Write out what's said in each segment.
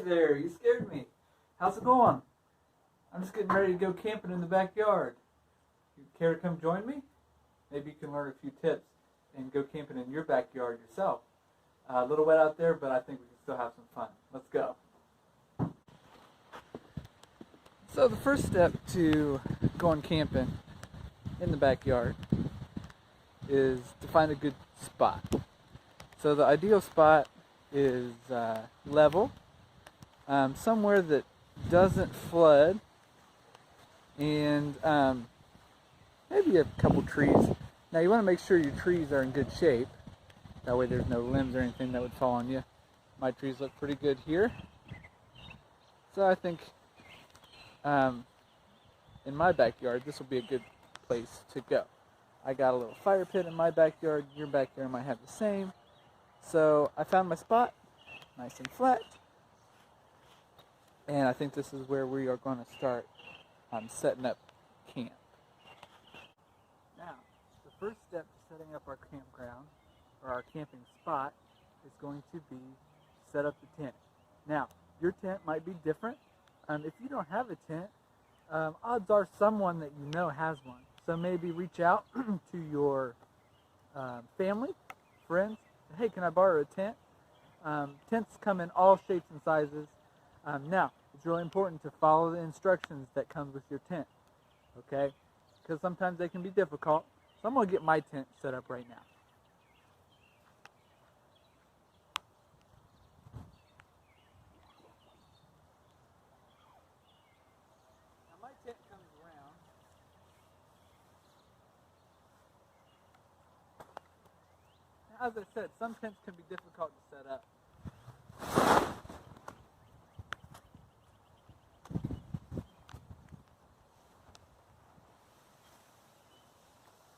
there, you scared me. How's it going? I'm just getting ready to go camping in the backyard. You care to come join me? Maybe you can learn a few tips and go camping in your backyard yourself. A little wet out there, but I think we can still have some fun. Let's go. So the first step to going camping in the backyard is to find a good spot. So the ideal spot is level, somewhere that doesn't flood, and maybe a couple trees. Now you want to make sure your trees are in good shape. That way there's no limbs or anything that would fall on you. My trees look pretty good here. So I think in my backyard this will be a good place to go. I got a little fire pit in my backyard. Your backyard might have the same. So I found my spot, nice and flat. And I think this is where we are going to start setting up camp. Now, the first step to setting up our campground, or our camping spot, is going to be set up the tent. Now, your tent might be different. If you don't have a tent, odds are someone that you know has one. So maybe reach out to your family, friends. Hey, can I borrow a tent? Tents come in all shapes and sizes. Now, it's really important to follow the instructions that comes with your tent, okay? Because sometimes they can be difficult. So I'm going to get my tent set up right now. Now my tent comes around. Now, as I said, some tents can be difficult to set up.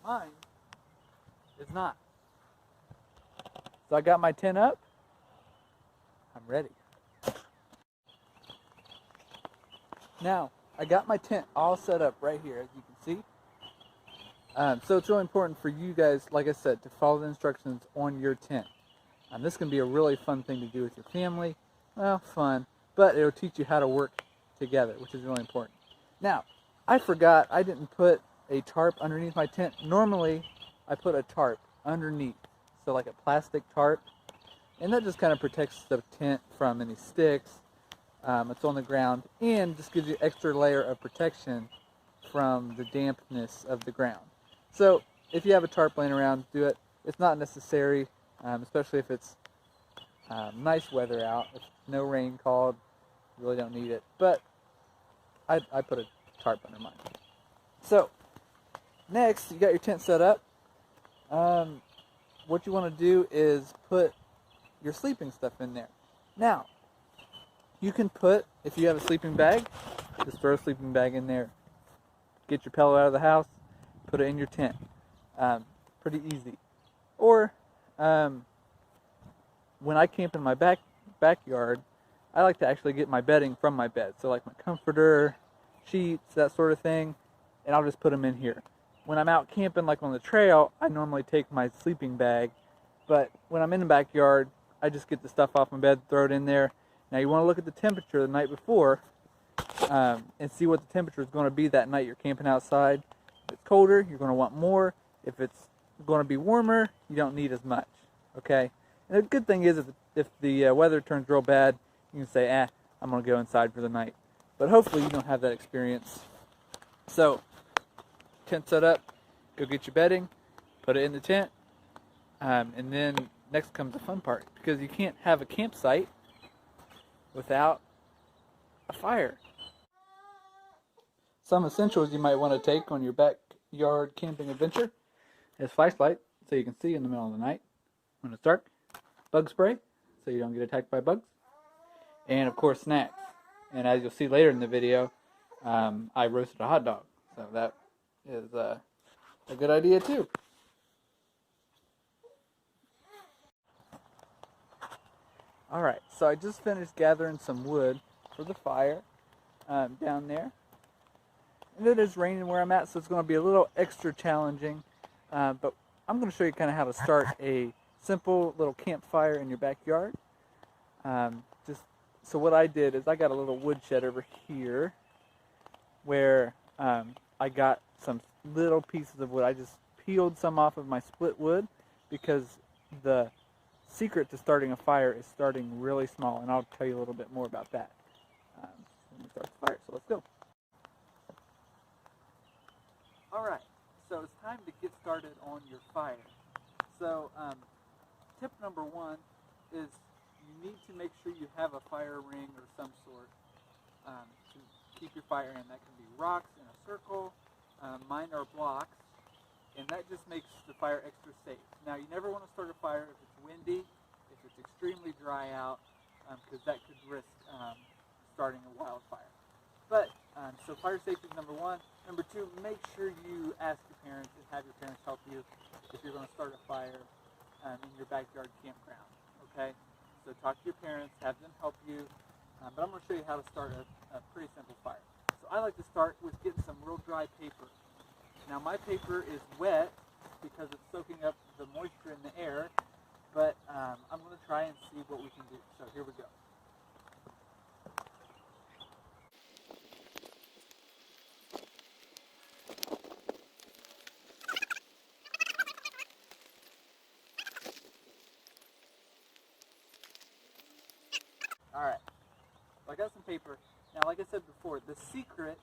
Mine is not. So I got my tent up. I'm ready. Now, I got my tent all set up right here, as you can see. So it's really important for you guys, like I said, to follow the instructions on your tent. This can be a really fun thing to do with your family. Well, fun, but it'll teach you how to work together, which is really important. Now, I forgot I didn't put a tarp underneath my tent. Normally, I put a tarp underneath, so like a plastic tarp, and that just kind of protects the tent from any sticks. It's on the ground, and just gives you extra layer of protection from the dampness of the ground. So if you have a tarp laying around, do it. It's not necessary, especially if it's nice weather out. If no rain called, you really don't need it. But I put a tarp under mine. So next, you got your tent set up. What you want to do is put your sleeping stuff in there. Now, you can put, if you have a sleeping bag, just throw a sleeping bag in there. Get your pillow out of the house, put it in your tent. Pretty easy. Or, when I camp in my backyard, I like to actually get my bedding from my bed. So like my comforter, sheets, that sort of thing, and I'll just put them in here. When I'm out camping, like on the trail, I normally take my sleeping bag, but when I'm in the backyard, I just get the stuff off my bed, throw it in there. Now you want to look at the temperature the night before and see what the temperature is going to be that night you're camping outside. If it's colder, you're going to want more. If it's going to be warmer, you don't need as much, okay? And the good thing is if the weather turns real bad, you can say, I'm going to go inside for the night. But hopefully you don't have that experience. So, tent set up, go get your bedding, put it in the tent, and then next comes the fun part, because you can't have a campsite without a fire. Some essentials you might want to take on your backyard camping adventure is flashlight, so you can see in the middle of the night when it's dark, bug spray, so you don't get attacked by bugs, and of course snacks. And as you'll see later in the video, I roasted a hot dog, so that is a good idea too. Alright, so I just finished gathering some wood for the fire down there. And it is raining where I'm at, so it's going to be a little extra challenging. But I'm going to show you kind of how to start a simple little campfire in your backyard. Just So what I did is I got a little woodshed over here where I got some little pieces of wood. I just peeled some off of my split wood because the secret to starting a fire is starting really small, and I'll tell you a little bit more about that when we start the fire. So let's go. All right, so it's time to get started on your fire. So tip number one is you need to make sure you have a fire ring or some sort to keep your fire in. That can be rocks in a circle, mine are blocks, and that just makes the fire extra safe. Now, you never want to start a fire if it's windy, if it's extremely dry out, because that could risk starting a wildfire. But, so fire safety is number one. Number two, make sure you ask your parents and have your parents help you if you're going to start a fire in your backyard campground, okay? So talk to your parents, have them help you, but I'm going to show you how to start a pretty simple fire. So I like to start with getting some real dry paper. Now my paper is wet because it's soaking up the moisture in the air, but I'm going to try and see what we can do. So here we go. Alright, so I got some paper. Now like I said before, the secret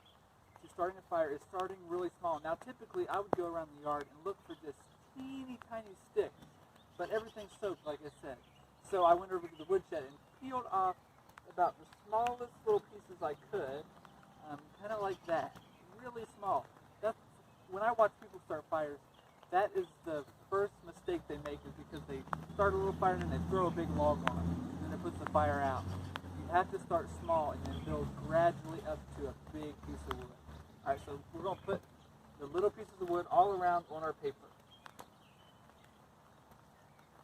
to starting a fire is starting really small. Now typically I would go around the yard and look for just teeny tiny sticks, but everything's soaked like I said. So I went over to the woodshed and peeled off about the smallest little pieces I could, kind of like that, really small. That's, when I watch people start fires, that is the first mistake they make, is because they start a little fire and then they throw a big log on it, and then it puts the fire out. You have to start small and then build gradually up to a big piece of wood. Alright, so we're going to put the little pieces of wood all around on our paper.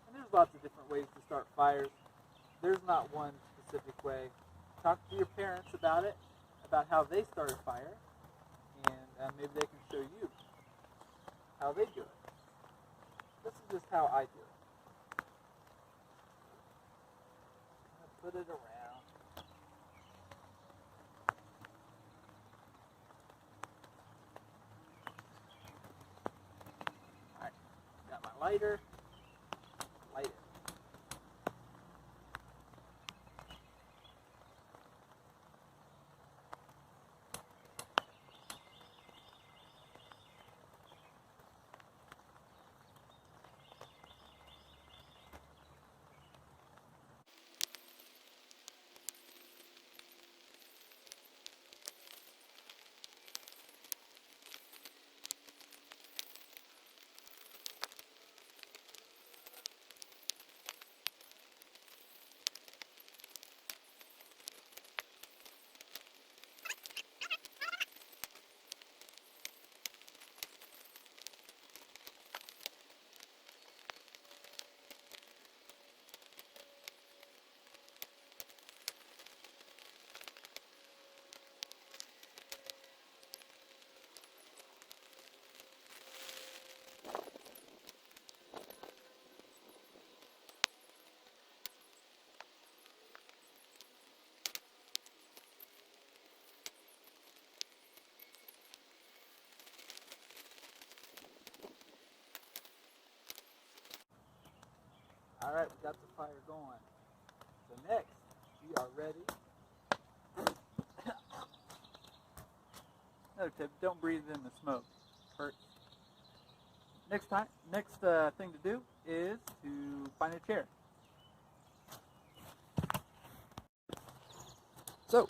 And there's lots of different ways to start fires. There's not one specific way. Talk to your parents about it, about how they start a fire, and maybe they can show you how they do it. This is just how I do it. I'm going to put it around. Alright, got my lighter. Light it. Alright, we got the fire going. So next, we are ready. Another tip, don't breathe in the smoke. Hurts. Next thing to do is to find a chair. So,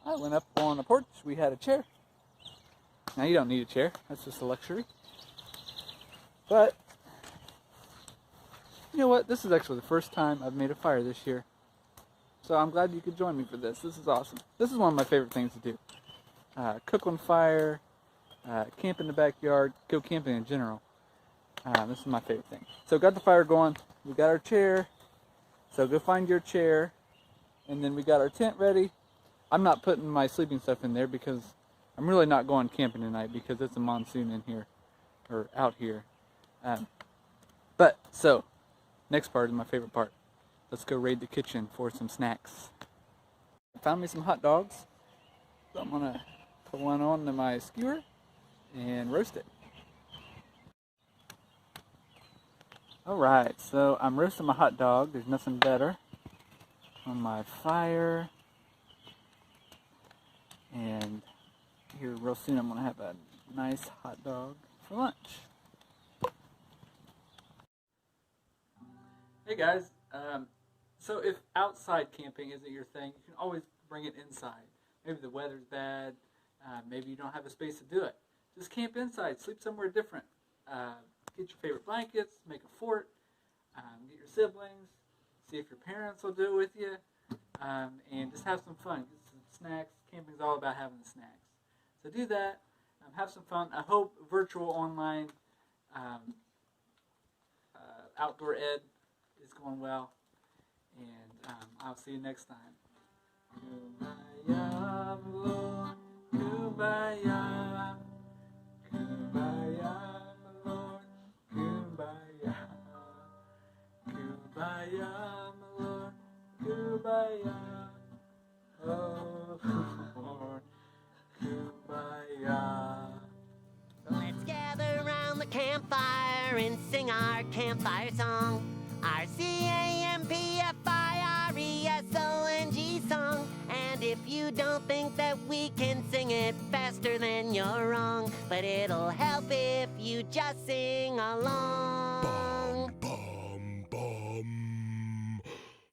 I went up on the porch, we had a chair. Now you don't need a chair, that's just a luxury. But, you know what, this is actually the first time I've made a fire this year. So I'm glad you could join me for this. This is awesome. This is one of my favorite things to do. Cook on fire, camp in the backyard, go camping in general. This is my favorite thing. So got the fire going, we got our chair. So go find your chair. And then we got our tent ready. I'm not putting my sleeping stuff in there because I'm really not going camping tonight because it's a monsoon in here, or out here. So, next part is my favorite part. Let's go raid the kitchen for some snacks. I found me some hot dogs. So I'm gonna put one on to my skewer and roast it. Alright, so I'm roasting my hot dog. There's nothing better. On my fire. And here real soon I'm gonna have a nice hot dog for lunch. Hey guys, so if outside camping isn't your thing, you can always bring it inside. Maybe the weather's bad, maybe you don't have a space to do it. Just camp inside, sleep somewhere different. Get your favorite blankets, make a fort, get your siblings, see if your parents will do it with you, and just have some fun. Get some snacks. Camping's all about having the snacks. So do that, have some fun. I hope virtual online outdoor ed is going well, and I'll see you next time. Kumbaya, my Lord, kumbaya, kumbaya, my Lord, kumbaya, kumbaya, my Lord, kumbaya, oh Lord, kumbaya. Let's gather around the campfire and sing our campfire song. Our C-A-M-P-F-I-R-E-S-O-N-G song. And if you don't think that we can sing it faster, then you're wrong. But it'll help if you just sing along. Bum, bum.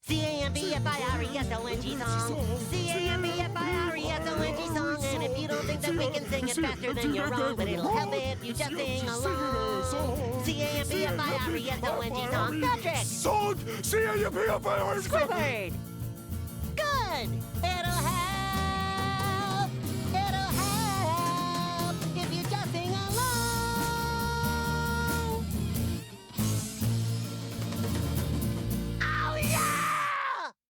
C-A-M-P-F-I-R-E-S-O-N-G song. C-A-M-P-F-I-R-E-S-O-N-G song. And if you don't think that we can sing it faster, then you're wrong. But it'll help if you just sing along. C-A-M-P-F-I-R-E-S-O-N-G song. Patrick! Song! C-A-M-P-F-I-R-E-S-O-N-G. Squidward! Good!